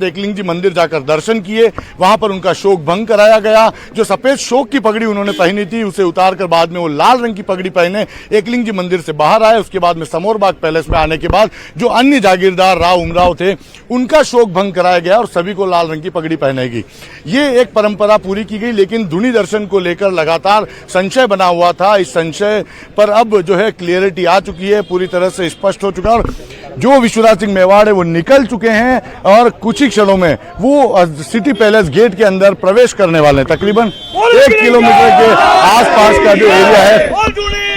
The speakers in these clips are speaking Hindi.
एकलिंग जी मंदिर जाकर दर्शन किए, वहां पर उनका शोक भंग कराया गया। जो सफेद शोक की पगड़ी उन्होंने पहनी थी उसे उतारकर बाद में वो लाल रंग की पगड़ी पहने एकलिंग जी मंदिर से बाहर आए। उसके बाद में समोरबाग पैलेस में आने के बाद जो अन्य जागीरदार राव उमराव थे उनका शोक भंग कराया गया और सभी को लाल रंग की पगड़ी पहनाई। ये एक परंपरा पूरी की गई, लेकिन धुनी दर्शन को लेकर लगातार संशय बना हुआ था। इस संशय पर अब जो है क्लियरिटी आ चुकी है, पूरी तरह से स्पष्ट हो चुका है। और जो विश्वराज सिंह मेवाड़ है वो निकल चुके हैं और कुछ ही क्षणों में वो सिटी पैलेस गेट के अंदर प्रवेश करने वाले हैं। तकरीबन 1 किलोमीटर के आसपास का जो एरिया है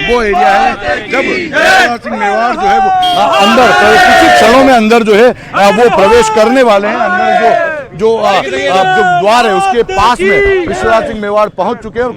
वो एरिया है जब विश्वराज सिंह मेवाड़ जो है वो अंदर कुछ ही क्षणों में अंदर जो है वो प्रवेश करने वाले हैं। अंदर जो द्वार है उसके पास में विश्वराज सिंह मेवाड़ पहुंच चुके हैं और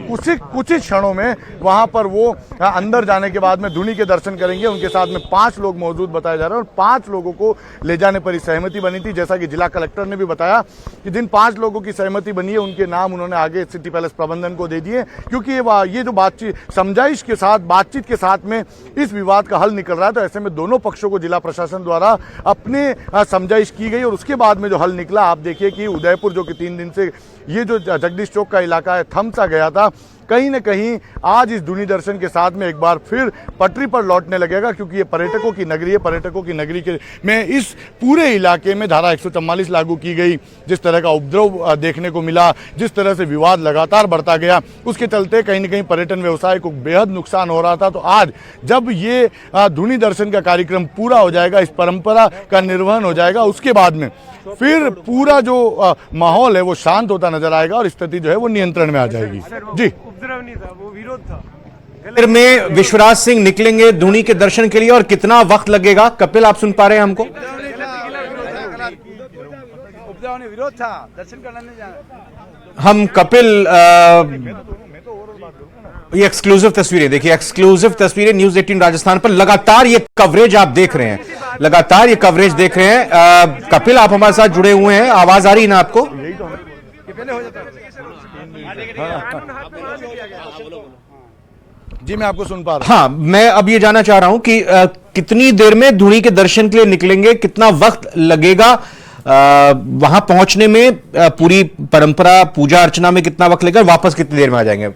कुछ ही क्षणों में वहां पर वो अंदर जाने के बाद में धुनी के दर्शन करेंगे। उनके साथ में 5 लोग मौजूद बताए जा रहे हैं और 5 लोगों को ले जाने पर ही सहमति बनी थी। जैसा कि जिला कलेक्टर ने भी बताया कि जिन 5 लोगों की सहमति बनी है उनके नाम उन्होंने आगे सिटी पैलेस प्रबंधन को दे दिए, क्योंकि ये जो बातचीत समझाइश के साथ बातचीत के साथ में इस विवाद का हल निकल रहा है। तो ऐसे में दोनों पक्षों को जिला प्रशासन द्वारा अपने समझाइश की गई और उसके बाद में जो हल निकला, आप देखिए कि उदयपुर जो कि 3 दिन से ये जो जगदीश चौक का इलाका है थम सा गया था, कहीं न कहीं आज इस धुनी दर्शन के साथ में एक बार फिर पटरी पर लौटने लगेगा, क्योंकि ये पर्यटकों की नगरी है। पर्यटकों की नगरी के में इस पूरे इलाके में धारा 144 लागू की गई। जिस तरह का उपद्रव देखने को मिला, जिस तरह से विवाद लगातार बढ़ता गया, उसके चलते कहीं न कहीं पर्यटन व्यवसाय को बेहद नुकसान हो रहा था। तो आज जब ये धुनी दर्शन का कार्यक्रम पूरा हो जाएगा, इस परंपरा का निर्वहन हो जाएगा, उसके बाद में फिर पूरा जो माहौल है वो शांत होता नजर आएगा और स्थिति जो है वो नियंत्रण में आ जाएगी। जी, उपद्रव नहीं था, वो विरोध था। मंदिर में विश्वराज सिंह निकलेंगे धुनी के दर्शन के लिए और कितना वक्त लगेगा? कपिल, आप सुन पा रहे हैं हमको? उपद्रव ने विरोध था, दर्शन करने नहीं जाना। हम कपिल ये एक्सक्लूसिव तस्वीरें देखिए, एक्सक्लूसिव तस्वीरें न्यूज 18 राजस्थान पर लगातार ये कवरेज आप देख रहे हैं, लगातार ये कवरेज देख रहे हैं। कपिल, आप हमारे साथ जुड़े हुए हैं, आवाज आ रही है ना आपको? जी, मैं आपको सुन पा रहा हूं। हाँ, मैं अब ये जानना चाह रहा हूं कि कितनी देर में धुनी के दर्शन के लिए निकलेंगे, कितना वक्त लगेगा वहां पहुंचने में, पूरी परंपरा पूजा अर्चना में कितना वक्त लगेगा, वापस कितनी देर में आ जाएंगे?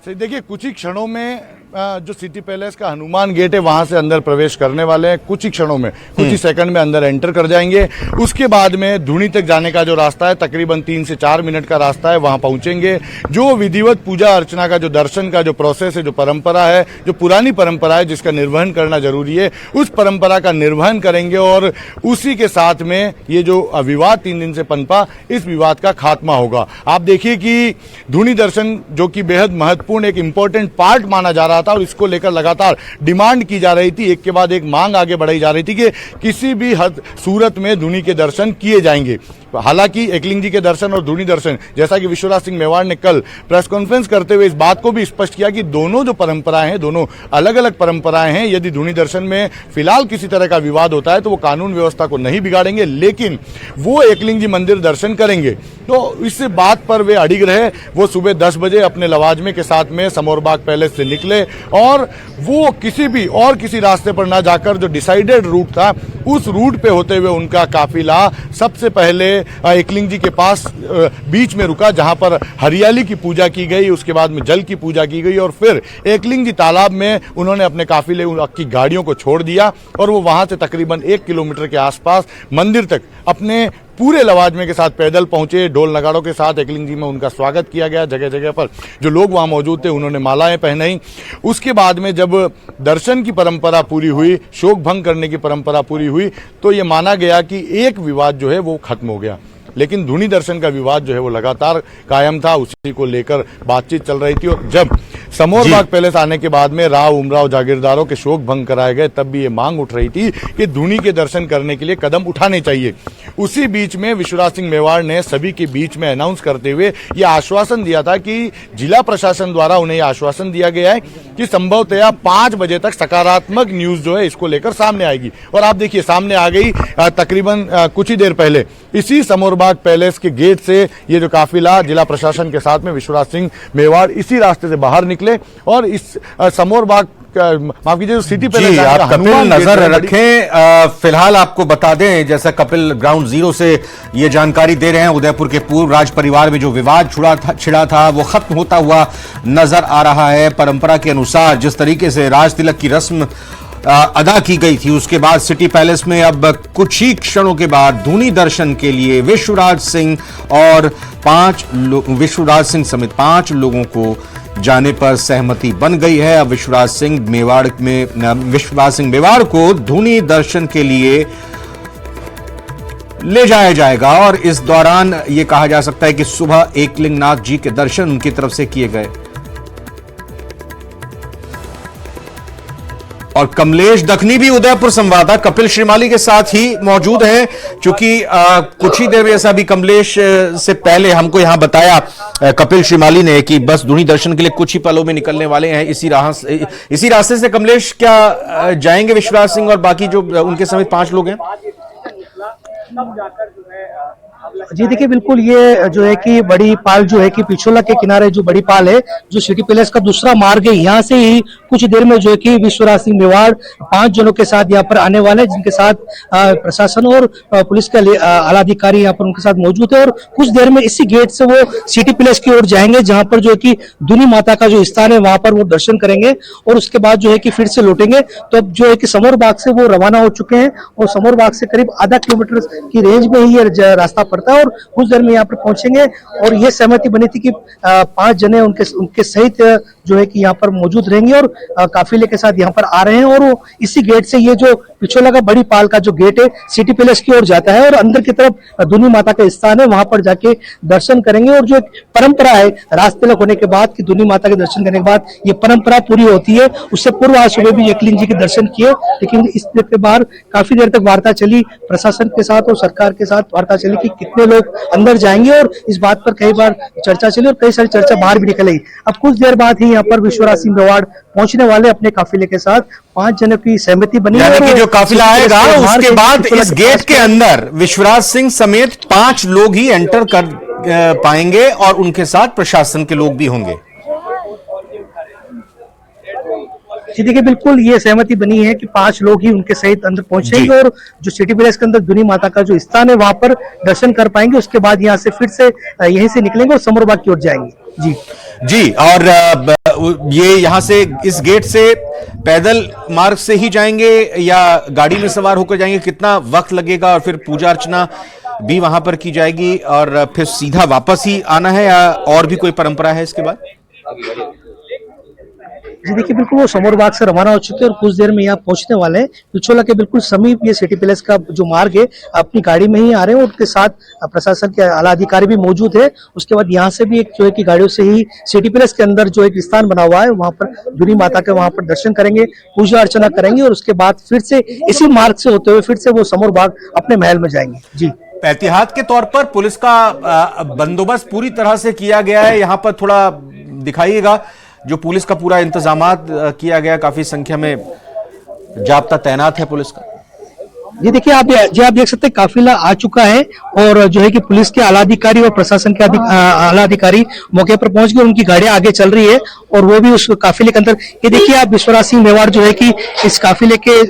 देखिए, कुछ ही क्षणों में जो सिटी पैलेस का हनुमान गेट है वहां से अंदर प्रवेश करने वाले हैं। कुछ ही क्षणों में, कुछ ही सेकंड में अंदर एंटर कर जाएंगे। उसके बाद में धुनी तक जाने का जो रास्ता है तकरीबन 3 से 4 मिनट का रास्ता है, वहां पहुंचेंगे। जो विधिवत पूजा अर्चना का जो दर्शन का जो प्रोसेस है, जो परंपरा है, जो पुरानी परंपरा है जिसका निर्वहन करना जरूरी है, उस परंपरा का निर्वहन करेंगे और उसी के साथ में ये जो विवाद 3 दिन से पनपा, इस विवाद का खात्मा होगा। आप देखिए कि धुनी दर्शन जो कि बेहद महत्वपूर्ण एक इंपॉर्टेंट पार्ट माना जा रहा था और इसको लेकर लगातार डिमांड की जा रही थी, एक के बाद एक मांग आगे बढ़ाई जा रही थी कि किसी भी सूरत में धुनी के दर्शन किए जाएंगे। हालांकि एकलिंग जी के दर्शन और धुनी दर्शन, जैसा कि विश्वराज सिंह मेवाड़ ने कल प्रेस कॉन्फ्रेंस करते हुए इस बात को भी स्पष्ट किया कि दोनों जो परंपराएं हैं, दोनों अलग अलग परंपराएं हैं। यदि धुनी दर्शन में फिलहाल किसी तरह का विवाद होता है तो वो कानून व्यवस्था को नहीं बिगाड़ेंगे, लेकिन वो एकलिंग जी मंदिर दर्शन करेंगे। तो इस बात पर वे अड़िग रहे। वो सुबह 10 बजे अपने लवाजमे के साथ में समोरबाग पैलेस से निकले और वो किसी रास्ते पर ना जाकर जो डिसाइडेड रूट था उस रूट पे होते हुए उनका काफिला सबसे पहले एकलिंग जी के पास बीच में रुका, जहां पर हरियाली की पूजा की गई, उसके बाद में जल की पूजा की गई और फिर एकलिंग जी तालाब में उन्होंने अपने काफिले की गाड़ियों को छोड़ दिया और वो वहां से तकरीबन 1 किलोमीटर के आसपास मंदिर तक अपने पूरे लवाजमे के साथ पैदल पहुंचे। ढोल नगाड़ों के साथ एकलिंग जी में उनका स्वागत किया गया। जगह जगह पर जो लोग वहां मौजूद थे उन्होंने मालाएं पहनाई। उसके बाद में जब दर्शन की परंपरा पूरी हुई, शोक भंग करने की परंपरा पूरी हुई, तो ये माना गया कि एक विवाद जो है वो खत्म हो गया। लेकिन धुनी दर्शन का विवाद जो है वो लगातार कायम था, उसी को लेकर बातचीत चल रही थी। और जब समोरबाग पैलेस आने के बाद में राव उमराव जागीरदारों के शोक भंग कराए गए, तब भी ये मांग उठ रही थी कि धुनी के दर्शन करने के लिए कदम उठाने चाहिए। उसी बीच में विश्वराज सिंह मेवाड़ ने सभी के बीच में अनाउंस करते हुए ये आश्वासन दिया था कि जिला प्रशासन द्वारा उन्हें यह आश्वासन दिया गया है कि संभवतया 5 बजे तक सकारात्मक न्यूज जो है इसको लेकर सामने आएगी। और आप देखिए सामने आ गई तकरीबन कुछ ही देर पहले इसी समोरबाग पैलेस के गेट से ये जो काफिला जिला प्रशासन के साथ में विश्वराज सिंह मेवाड़ इसी रास्ते से बाहर निकले और इस समोरबाग माफ कीजिए, जो सिटी जी, पैलेस आप कपिल नजर रखें। रखें। फिलहाल आपको बता दें, जैसा कपिल ग्राउंड जीरो से ये जानकारी दे रहे हैं, उदयपुर के पूर्व राज परिवार में जो विवाद छिड़ा था वो खत्म होता हुआ नजर आ रहा है। परंपरा के अनुसार जिस तरीके से राज तिलक की रस्म अदा की गई थी, उसके बाद सिटी पैलेस में अब कुछ ही क्षणों के बाद धूनी दर्शन के लिए विश्वराज सिंह विश्वराज सिंह समेत 5 लोगों को जाने पर सहमति बन गई है। अब विश्वराज सिंह मेवाड़ को धूनी दर्शन के लिए ले जाया जाएगा और इस दौरान यह कहा जा सकता है कि सुबह एकलिंगनाथ जी के दर्शन उनकी तरफ से किए गए। और कमलेश दखनी भी उदयपुर संवाददाता कपिल श्रीमाली के साथ ही मौजूद हैं, क्योंकि कुछ ही देर में ऐसा भी कमलेश से पहले हमको यहां बताया कपिल श्रीमाली ने कि बस धूनी दर्शन के लिए कुछ ही पलों में निकलने वाले हैं। इसी रास्ते से कमलेश क्या जाएंगे विश्वराज सिंह और बाकी जो उनके समेत 5 लोग हैं? जी देखिए, बिल्कुल ये जो है कि बड़ी पाल जो है कि पिछोला के किनारे जो बड़ी पाल है, जो सिटी पैलेस का दूसरा मार्ग है, यहाँ से ही कुछ देर में जो है कि विश्वराज सिंह मेवाड़ 5 जनों के साथ यहाँ पर आने वाले हैं, जिनके साथ प्रशासन और पुलिस के आला अधिकारी यहाँ पर उनके साथ मौजूद है। और कुछ देर में इसी गेट से वो सिटी पैलेस की ओर जाएंगे, जहाँ पर जो है कि धूनी माता का जो स्थान है वहां पर वो दर्शन करेंगे और उसके बाद जो है कि फिर से लौटेंगे। तो अब जो है कि समौर बाग से वो रवाना हो चुके हैं और समौर बाग से करीब आधा किलोमीटर की रेंज में ही ये रास्ता पड़ता है और कुछ देर में यहाँ पर पहुंचेंगे। और ये सहमति बनी थी कि 5 जने उनके सहित जो है कि यहाँ पर मौजूद रहेंगे और काफिले के साथ यहाँ पर आ रहे हैं। और वो इसी गेट से, ये जो पिछोला का बड़ी पाल का जो गेट है, सिटी पैलेस की ओर जाता है और अंदर की तरफ धूनी माता का स्थान है, वहां पर जाके दर्शन करेंगे। और जो एक परंपरा है राज तिलक होने के बाद कि धूनी माता के दर्शन करने के बाद ये परंपरा पूरी होती है। उससे पूर्व आज सुबह भी एकलिंग जी के दर्शन किए, लेकिन इस के बाद काफी देर तक वार्ता चली प्रशासन के साथ और सरकार के साथ वार्ता चली कि कितने लोग अंदर जाएंगे और इस बात पर कई बार चर्चा चली और कई सारी चर्चा बाहर भी निकल आई। अब कुछ देर बाद ही यहाँ पर विश्वराज सिंह मेवाड़ पहुंचने वाले अपने काफिले के साथ 5 जनों की सहमति बनी। यानी कि जो काफिला आएगा उसके बाद इस गेट के अंदर विश्वराज सिंह समेत 5 लोग ही एंटर कर पाएंगे और उनके साथ प्रशासन के लोग भी होंगे। जी देखिए, बिल्कुल ये सहमति बनी है कि 5 लोग ही उनके सहित अंदर पहुंचेंगे और जो सिटी पैलेस के अंदर धूनी माता का जो स्थान है वहां पर दर्शन कर पाएंगे। उसके बाद यहाँ से फिर से यहीं से निकलेंगे और समौर बाग की ओर जाएंगे। जी और ये यहाँ से इस गेट से पैदल मार्ग से ही जाएंगे या गाड़ी में सवार होकर जाएंगे? कितना वक्त लगेगा और फिर पूजा अर्चना भी वहां पर की जाएगी और फिर सीधा वापस ही आना है या और भी कोई परंपरा है इसके बाद? जी देखिए, बिल्कुल वो समौर बाग से रवाना हो चुके हैं और कुछ देर में यहाँ पहुंचने वाले हैं। पिछोला के बिल्कुल समीप ये सिटी पैलेस का जो मार्ग है, अपनी गाड़ी में ही आ रहे हैं और उनके साथ प्रशासन के आला अधिकारी भी मौजूद है। उसके बाद यहाँ से भी एक जो है कि गाड़ियों से ही सिटी पैलेस के अंदर जो एक स्थान बना हुआ है वहां पर धूनी माता के वहां पर दर्शन करेंगे, पूजा अर्चना करेंगे और उसके बाद फिर से इसी मार्ग से होते हुए फिर से वो समौर बाग अपने महल में जाएंगे। जी, एहतियात के तौर पर पुलिस का बंदोबस्त पूरी तरह से किया गया है। यहाँ पर थोड़ा दिखाइएगा जो पुलिस का पूरा इंतजामात किया गया, काफी संख्या में जाब्ता तैनात है पुलिस का। ये देखिए, आप देख सकते हैं काफिला आ चुका है और जो है कि पुलिस के आला अधिकारी और प्रशासन के आला अधिकारी मौके पर पहुंच गए, उनकी गाड़ियां आगे चल रही है और वो भी उस काफिले के अंदर। ये देखिए आप, विश्वराज सिंह मेवाड़ जो है कि इस काफिले के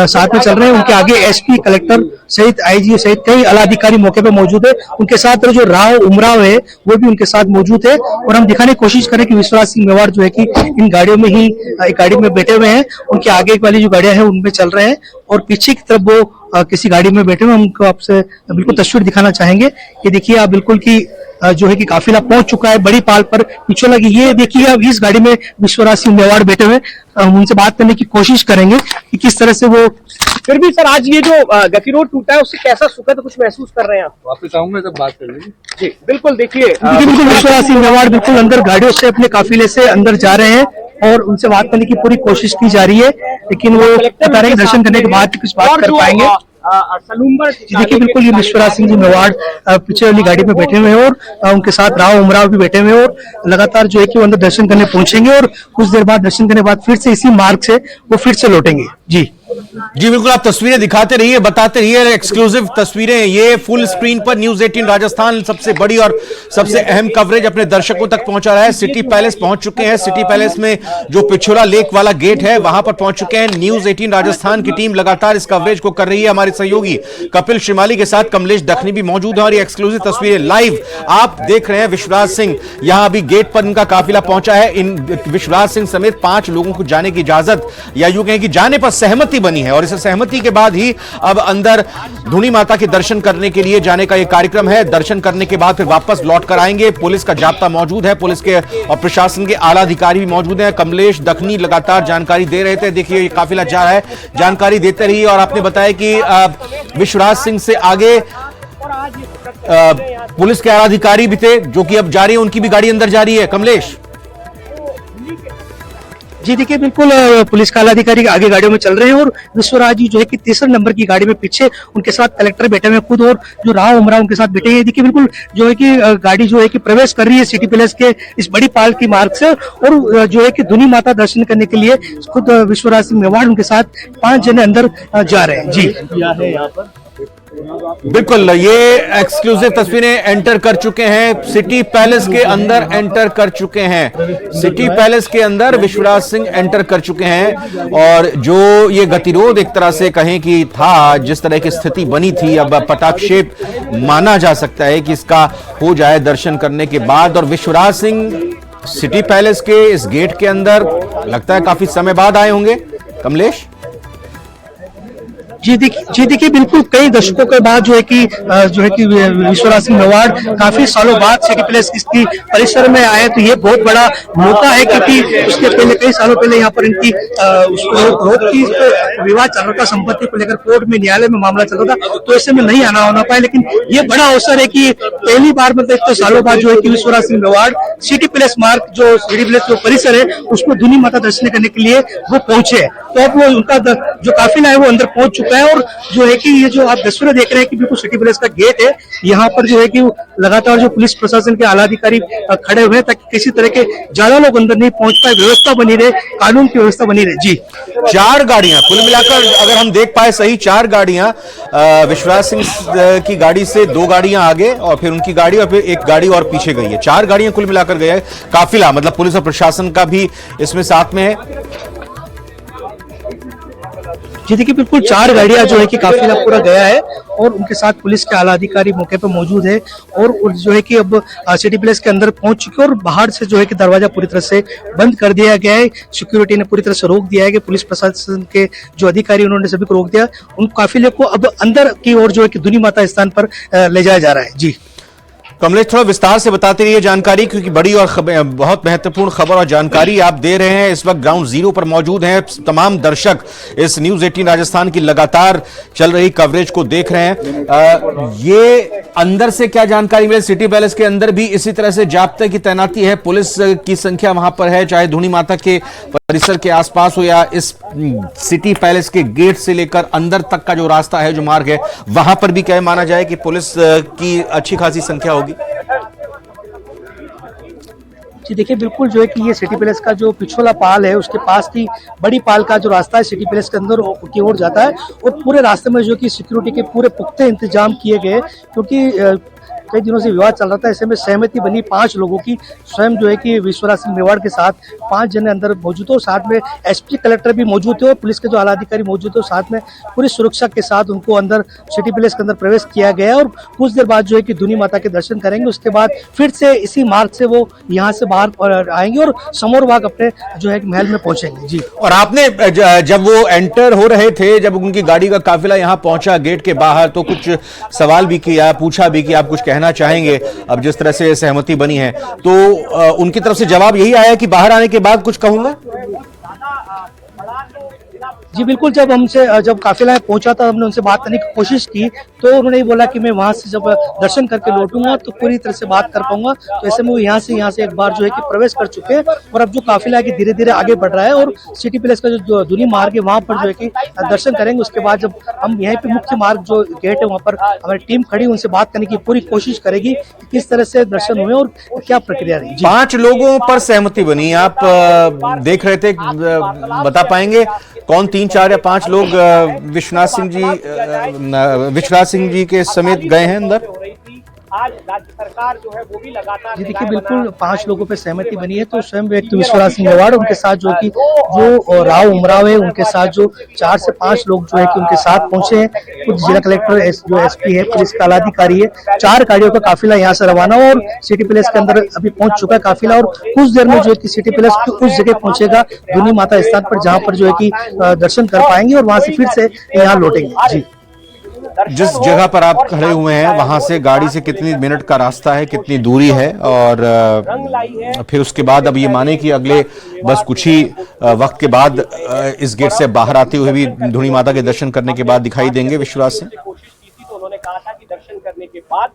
साथ में चल रहे हैं, उनके आगे एसपी, कलेक्टर सहित आईजी सहित कई आला अधिकारी मौके पर मौजूद है। उनके साथ जो राव उमराव है वो भी उनके साथ मौजूद है और हम दिखाने की कोशिश करें कि विश्वराज सिंह मेवाड़ जो है कि इन गाड़ियों में ही एक गाड़ी में बैठे हुए हैं, उनके आगे वाली जो गाड़ियां हैं उनमें चल रहे हैं और पीछे की तरफ वो किसी गाड़ी में बैठे हुए। हम उनको आपसे बिल्कुल तस्वीर दिखाना चाहेंगे। ये देखिए आप, बिल्कुल की जो है कि काफिला पहुंच चुका है बड़ी पाल पर पिछोला की। ये देखिए अब इस गाड़ी में विश्वराज सिंह मेवाड़ बैठे हुए, हम उनसे बात करने की कोशिश करेंगे कि किस तरह से वो। फिर भी सर, आज ये जो गतिरोध टूटा है उससे कैसा सुखद कुछ महसूस कर रहे हैं आप? वापस आऊंगा तब बात कर लेंगे। जी बिल्कुल, देखिए बिल्कुल विश्वराज सिंह मेवाड़ बिल्कुल अंदर गाड़ियों से अपने काफिले से अंदर जा रहे हैं और उनसे बात करने की पूरी कोशिश की जा रही है, लेकिन वो बता रहे हैं दर्शन करने के बाद कुछ बात कर पाएंगे। देखिए बिल्कुल ये विश्वराज सिंह जी मेवाड़ पीछे वाली गाड़ी में बैठे हुए हैं और उनके साथ राव उमराव भी बैठे हुए हैं और लगातार जो है कि वो अंदर दर्शन करने पहुंचेंगे और कुछ देर बाद दर्शन करने के बाद फिर से इसी मार्ग से वो फिर से लौटेंगे। जी जी बिल्कुल, आप तस्वीरें दिखाते रहिए, बताते रहिए, एक्सक्लूसिव तस्वीरें ये फुल स्क्रीन पर न्यूज 18 राजस्थान सबसे बड़ी और सबसे अहम कवरेज अपने दर्शकों तक पहुंचा रहा है। सिटी पैलेस पहुंच चुके हैं। सिटी पैलेस में जो पिछोला लेक वाला गेट है वहां पर पहुंच चुके हैं। न्यूज 18 राजस्थान की टीम लगातार इस कवरेज को कर रही है। हमारे सहयोगी कपिल श्रीमाली के साथ कमलेश दखनी भी मौजूद है और ये एक्सक्लूसिव तस्वीरें लाइव आप देख रहे हैं। विश्वराज सिंह यहां अभी गेट पर इनका काफिला पहुंचा है। इन विश्वराज सिंह समेत 5 लोगों को जाने की इजाजत या यूं कहें कि जाने पर सहमति बनी है और इस सहमति के बाद ही अब अंदर धुनी माता के दर्शन करने के लिए जाने का यह कार्यक्रम है। दर्शन करने के बाद फिर वापस लौट कर आएंगे। पुलिस का जाब्ता मौजूद है, पुलिस के और प्रशासन के आला अधिकारी भी मौजूद हैं। कमलेश दखनी लगातार जानकारी दे रहे थे। देखिए ये काफिला जा रहा है, जानकारी देते रहिए। और आपने बताया कि विश्वराज सिंह से आगे पुलिस के आला अधिकारी भी थे जो कि अब जा रही है, उनकी भी गाड़ी अंदर जा रही है। कमलेश जी देखिए बिल्कुल पुलिस का अधिकारी आगे गाड़ियों में चल रहे हैं और विश्वराज जी जो है कि 3 नंबर की गाड़ी में पीछे उनके साथ कलेक्टर बैठे हुए खुद और जो राव उमरा उनके साथ बैठे हैं। देखिए बिल्कुल जो है कि गाड़ी जो है कि प्रवेश कर रही है सिटी पैलेस के इस बड़ी पाल की मार्ग से और जो है कि धुनी माता दर्शन करने के लिए खुद विश्वराज सिंह मेवाड़ उनके साथ 5 जने अंदर जा रहे हैं। जी यहाँ पर बिल्कुल ये एक्सक्लूसिव तस्वीरें एंटर कर चुके हैं। सिटी पैलेस के अंदर एंटर कर चुके हैं। सिटी पैलेस के अंदर विश्वराज सिंह एंटर कर चुके हैं और जो ये गतिरोध एक तरह से कहें कि था, जिस तरह की स्थिति बनी थी, अब पटाक्षेप माना जा सकता है कि इसका हो जाए दर्शन करने के बाद। और विश्वराज सिंह सिटी पैलेस के इस गेट के अंदर लगता है काफी समय बाद आए होंगे। कमलेश जी देखिए बिल्कुल कई दशकों के बाद जो है कि विश्वराज सिंह मेवाड़ काफी सालों बाद सिटी पैलेस इसकी परिसर में आए, तो ये बहुत बड़ा मौका है क्योंकि उसके पहले कई सालों पहले यहाँ पर इनकी रोक की विवाद चल रहा था, संपत्ति को लेकर कोर्ट में न्यायालय में मामला चल रहा था, तो ऐसे में नहीं आना होना पाया। लेकिन ये बड़ा अवसर है कि पहली बार मतलब इतने सालों बाद जो है कि विश्वराज सिंह मेवाड़ सिटी पैलेस मार्ग जो सिटी पैलेस जो परिसर है उसमें धुनी माता दर्शन करने के लिए वो पहुंचे। तो अब वो उनका जो काफिला है वो अंदर पहुंच चुका है और जो है कि ये जो आप तस्वीरें देख रहे हैं कि बिल्कुल सिटी पैलेस का गेट है, यहाँ पर जो है कि लगातार जो पुलिस प्रशासन के आला अधिकारी खड़े हुए हैं ताकि किसी तरह के ज्यादा लोग अंदर नहीं पहुंच पाए, व्यवस्था बनी रहे, कानून की व्यवस्था बनी रहे। जी 4 गाड़ियां कुल मिलाकर अगर हम देख पाए सही, 4 गाड़ियां विश्वराज सिंह की गाड़ी से 2 गाड़ियां आगे और फिर उनकी गाड़ी और फिर एक गाड़ी और पीछे गई है। 4 गाड़ियां कुल मिलाकर गया है काफिला, मतलब पुलिस और प्रशासन का भी इसमें साथ में है। जी देखिए बिल्कुल 4 गाड़ियां जो है कि काफिला पूरा गया है और उनके साथ पुलिस के आला अधिकारी मौके पर मौजूद है और जो है कि अब सिटी पैलेस के अंदर पहुंच चुके हैं और बाहर से जो है कि दरवाजा पूरी तरह से बंद कर दिया गया है। सिक्योरिटी ने पूरी तरह से रोक दिया है कि पुलिस प्रशासन के जो अधिकारी उन्होंने सभी को रोक दिया। उन काफिले को अब अंदर की ओर जो है कि धुनी माता स्थान पर ले जाया जा रहा है। जी कमलेश थोड़ा विस्तार से बताते रहिए जानकारी, क्योंकि बड़ी और बहुत महत्वपूर्ण खबर और जानकारी आप दे रहे हैं। इस वक्त ग्राउंड जीरो पर मौजूद हैं तमाम दर्शक, इस न्यूज 18 राजस्थान की लगातार चल रही कवरेज को देख रहे हैं। ये अंदर से क्या जानकारी मिले? सिटी पैलेस के अंदर भी इसी तरह से जाब्ते की तैनाती है, पुलिस की संख्या वहां पर है, चाहे धुनी माता के परिसर के आसपास हो या इस सिटी पैलेस के गेट से लेकर अंदर तक का जो रास्ता है, जो मार्ग है, वहां पर भी क्या माना जाए कि पुलिस की अच्छी खासी संख्या होगी? जी देखिए बिल्कुल जो है कि ये सिटी पैलेस का जो पिछोला पाल है उसके पास की बड़ी पाल का जो रास्ता है सिटी पैलेस के अंदर की ओर जाता है और पूरे रास्ते में जो कि सिक्योरिटी के पूरे पुख्ते इंतजाम किए गए, क्योंकि कई दिनों से विवाद चल रहा था। ऐसे में सहमति बनी 5 लोगों की, स्वयं जो है कि विश्वराज सिंह मेवाड़ के साथ 5 जने अंदर मौजूद हो, साथ में एसपी कलेक्टर भी मौजूद थे और पुलिस के जो आला अधिकारी मौजूद थे, साथ में पूरी सुरक्षा के साथ उनको अंदर सिटी पैलेस के अंदर प्रवेश किया गया और कुछ देर बाद जो है कि धुनी माता के दर्शन करेंगे। उसके बाद फिर से इसी मार्ग से वो यहाँ से बाहर आएंगे और समोर बाग अपने जो है महल में पहुंचेंगे। जी और आपने जब वो एंटर हो रहे थे, जब उनकी गाड़ी का काफिला यहाँ पहुंचा गेट के बाहर, तो कुछ सवाल भी किया, पूछा भी कि आप कुछ कहना चाहेंगे? अब जिस तरह से सहमति बनी है तो उनकी तरफ से जवाब यही आया कि बाहर आने के बाद कुछ कहूंगा। जी बिल्कुल, जब काफिला पहुंचा था हमने उनसे बात करने की कोशिश की तो उन्होंने बोला कि मैं वहां से जब दर्शन करके लौटूंगा तो पूरी तरह से बात कर पाऊंगा। तो ऐसे में वो यहाँ से एक बार जो है कि प्रवेश कर चुके हैं और अब जो काफिला है कि धीरे धीरे आगे बढ़ रहा है और सिटी पैलेस का जो धुनी मार्ग है वहां पर जो है कि दर्शन करेंगे। उसके बाद जब हम यहाँ पे मुख्य मार्ग जो गेट है वहां पर हमारी टीम खड़ी उनसे बात करने की पूरी कोशिश करेगी कि किस तरह से दर्शन हुए और क्या प्रक्रिया रही। 5 लोगों पर सहमति बनी, आप देख रहे थे, बता पाएंगे कौन 3 3, 4 या 5 लोग विश्वनाथ सिंह जी के समेत गए हैं अंदर। आज राज्य सरकार जो है वो भी लगातार जी देखिए, बिल्कुल 5 लोगों पे सहमति बनी है। तो स्वयं व्यक्ति विश्वनाथ सिंह मेवाड़, उनके साथ जो कि जो राव उमराव है, उनके साथ जो 4 से 5 लोग जो है कि उनके साथ पहुंचे हैं। कुछ जिला कलेक्टर जो एसपी है, पुलिस का आलाधिकारी है, 4 गाड़ियों का काफिला यहाँ से रवाना और सिटी पैलेस के अंदर अभी पहुंच चुका है काफिला। और कुछ देर में जो है कि सिटी पैलेस की उस जगह पहुंचेगा धुनी माता स्थान पर, जहाँ पर जो है कि दर्शन कर पाएंगे और वहां से फिर से यहाँ लौटेंगे। जी, जिस जगह पर आप खड़े हुए हैं वहां से गाड़ी से कितनी मिनट का रास्ता है, कितनी दूरी है, और फिर उसके बाद अब ये माने कि अगले बस कुछ ही वक्त के बाद इस गेट से बाहर आते हुए भी धुनी माता के दर्शन करने के बाद दिखाई देंगे विश्वनाथ सिंह। कोशिश की थी तो उन्होंने कहा था कि दर्शन करने के बाद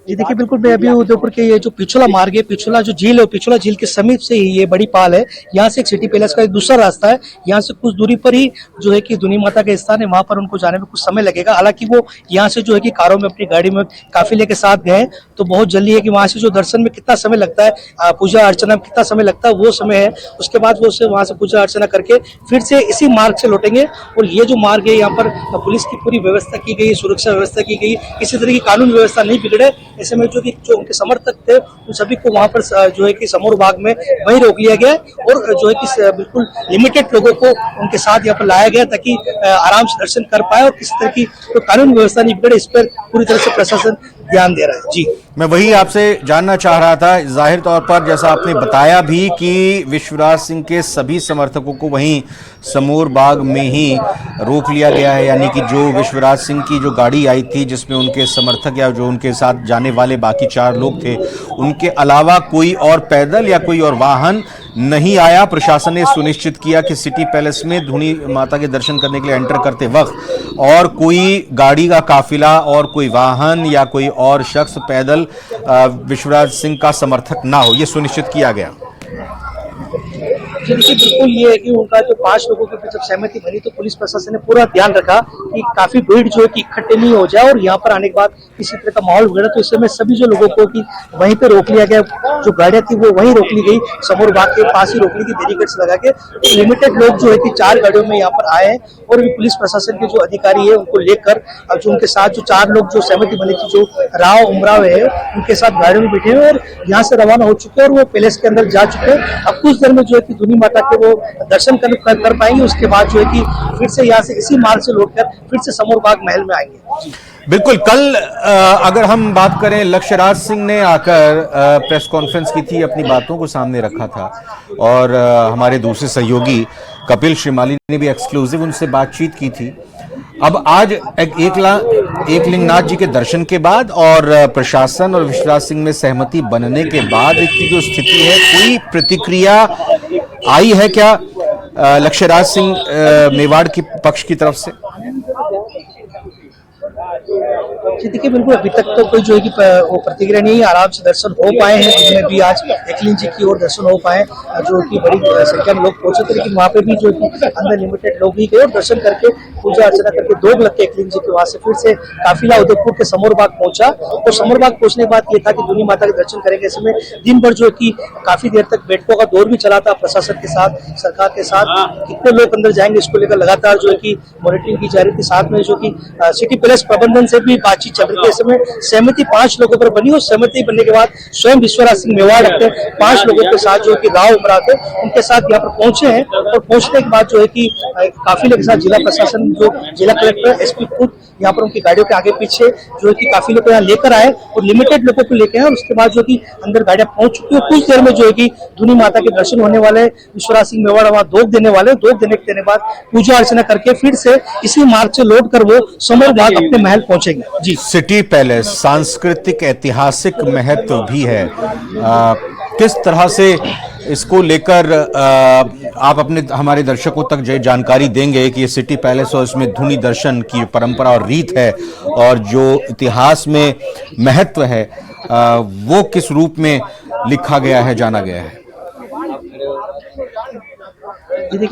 जी देखिए, बिल्कुल मैं अभी उदयपुर के ये जो पिछोला मार्ग है, पिछोला जो झील है, पिछोला झील के समीप से ही ये बड़ी पाल है। यहाँ से एक सिटी पैलेस का एक दूसरा रास्ता है, यहाँ से कुछ दूरी पर ही जो है कि धुनी माता का स्थान है, वहां पर उनको जाने में कुछ समय लगेगा। हालांकि वो यहाँ से जो है कि कारों में अपनी गाड़ी में काफिले के साथ गए, तो बहुत जल्दी है कि वहां से जो दर्शन में कितना समय लगता है, पूजा अर्चना में कितना समय लगता है, वो समय है। उसके बाद वो वहां से पूजा अर्चना करके फिर से इसी मार्ग से लौटेंगे। और ये जो मार्ग है, यहाँ पर पुलिस की पूरी व्यवस्था की गई, सुरक्षा व्यवस्था की गई, किसी तरह की कानून व्यवस्था नहीं बिगड़े। ऐसे में जो उनके समर्थक थे उन सभी को वहां पर जो है कि समूह भाग में वहीं रोक लिया गया और जो है कि बिल्कुल लिमिटेड लोगों को उनके साथ यहाँ पर लाया गया ताकि आराम से दर्शन कर पाए और किसी तरह की तो कानून व्यवस्था नहीं बिगड़े। इस पर पूरी तरह से प्रशासन ध्यान दे रहा है। जी, मैं वही आपसे जानना चाह रहा था। जाहिर तौर पर जैसा आपने बताया भी कि विश्वराज सिंह के सभी समर्थकों को वहीं समूर बाग में ही रोक लिया गया है, यानी कि जो विश्वराज सिंह की जो गाड़ी आई थी जिसमें उनके समर्थक या जो उनके साथ जाने वाले बाकी 4 लोग थे, उनके अलावा कोई और पैदल या कोई और वाहन नहीं आया। प्रशासन ने सुनिश्चित किया कि सिटी पैलेस में धुनी माता के दर्शन करने के लिए एंटर करते वक्त और कोई गाड़ी का काफिला और कोई वाहन या कोई और शख्स पैदल विश्वराज सिंह का समर्थक ना हो, यह सुनिश्चित किया गया। देखिए, बिल्कुल ये है कि उनका जो 5 लोगों के बीच जब सहमति बनी तो पुलिस प्रशासन ने पूरा ध्यान रखा कि काफी भीड़ जो है कि इकट्ठे नहीं हो जाए और यहाँ पर आने के बाद किसी तरह का माहौल बिगड़ा। तो इस समय सभी जो लोगों को कि वहीं पे रोक लिया गया, जो गाड़ियां थी वो वहीं रोक ली गई, समूर बाग के पास ही रोक ली गई बैरिकेड्स लगा के। तो लिमिटेड लोग जो है कि 4 गाड़ियों में यहाँ पर आए हैं और भी पुलिस प्रशासन के जो अधिकारी है उनको लेकर अब जो उनके साथ जो 4 लोग जो सहमति बनी थी, जो राव उमराव है, उनके साथ गाड़ियों में बैठे हैं और यहाँ से रवाना हो चुके हैं और वो पैलेस के अंदर जा चुके हैं। अब कुछ देर में जो है कि धुनी माता के वो दर्शन कर पाएंगे। उसके बाद जो है कि फिर से यहाँ से इसी मार्ग से लौटकर फिर से समूर बाग महल में आएंगे। बिल्कुल। कल अगर हम बात करें, लक्ष्यराज सिंह ने आकर प्रेस कॉन्फ्रेंस की थी, अपनी बातों को सामने रखा था और हमारे दूसरे सहयोगी कपिल श्रीमाली ने भी एक्सक्लूसिव उनसे बातचीत की थी। अब आज एकलिंगनाथ जी के दर्शन के बाद और प्रशासन और विश्वराज सिंह में सहमति बनने के बाद की जो स्थिति है, कोई प्रतिक्रिया आई है क्या लक्ष्यराज सिंह मेवाड़ के पक्ष की तरफ से? देखिए, बिल्कुल अभी तक तो कोई जो है कि वो प्रतिक्रिया नहीं है। आराम से दर्शन हो पाए हैं, जिनमें भी आज एकलिंग जी की ओर दर्शन हो पाए, जो कि बड़ी संख्या में लोग पहुंचे थे, लेकिन वहाँ पे भी जो कि अंदर लिमिटेड लोग ही गए और दर्शन करके पूजा अर्चना करके 2 लग के एकलिंग जी के वहां से फिर से काफिला उदयपुर के समूर बाग पहुंचा। और समूर बाग पहुंचने के बाद ये था कि धुनी माता के दर्शन करेंगे। इसमें दिन भर जो कि काफी देर तक बैठकों का दौर भी चला था प्रशासन के साथ, सरकार के साथ। कितने लोग अंदर जाएंगे इसको लेकर लगातार जो है कि मॉनिटरिंग की जा रही थी। साथ में जो कि सिटी पैलेस प्रबंधन से भी बातचीत चल रही थी। इस समय सहमति 5 लोगों पर बनी और सहमति बनने के बाद स्वयं विश्वराज सिंह मेवाड़ अपने 5 लोगों के साथ जो कि राव उमराव थे उनके साथ यहाँ पर पहुंचे हैं। और पहुंचने के बाद जो है कि काफिले के साथ जिला प्रशासन, जो जिला कलेक्टर, एसपी खुद यहाँ पर उनकी गाड़ियों के आगे पीछे जो है कि काफिले को यहाँ लेकर आए और लिमिटेड लोगों को लेकर आए। और उसके बाद जो कि अंदर गाड़ियां पहुंच चुकी है। कुछ देर में जो है कि धुनी माता के दर्शन होने वाले, विश्वराज सिंह मेवाड़ वहां दोग देने वाले, दोग देने के बाद पूजा अर्चना करके फिर से इसी मार्ग से लौट कर वो समूर बाग अपने महल पहुंचेंगे। जी, सिटी पैलेस सांस्कृतिक ऐतिहासिक महत्व भी है, किस तरह से इसको लेकर आप अपने हमारे दर्शकों तक जो जानकारी देंगे कि ये सिटी पैलेस और इसमें धुनी दर्शन की परंपरा और रीत है और जो इतिहास में महत्व है वो किस रूप में लिखा गया है, जाना गया है? देखिए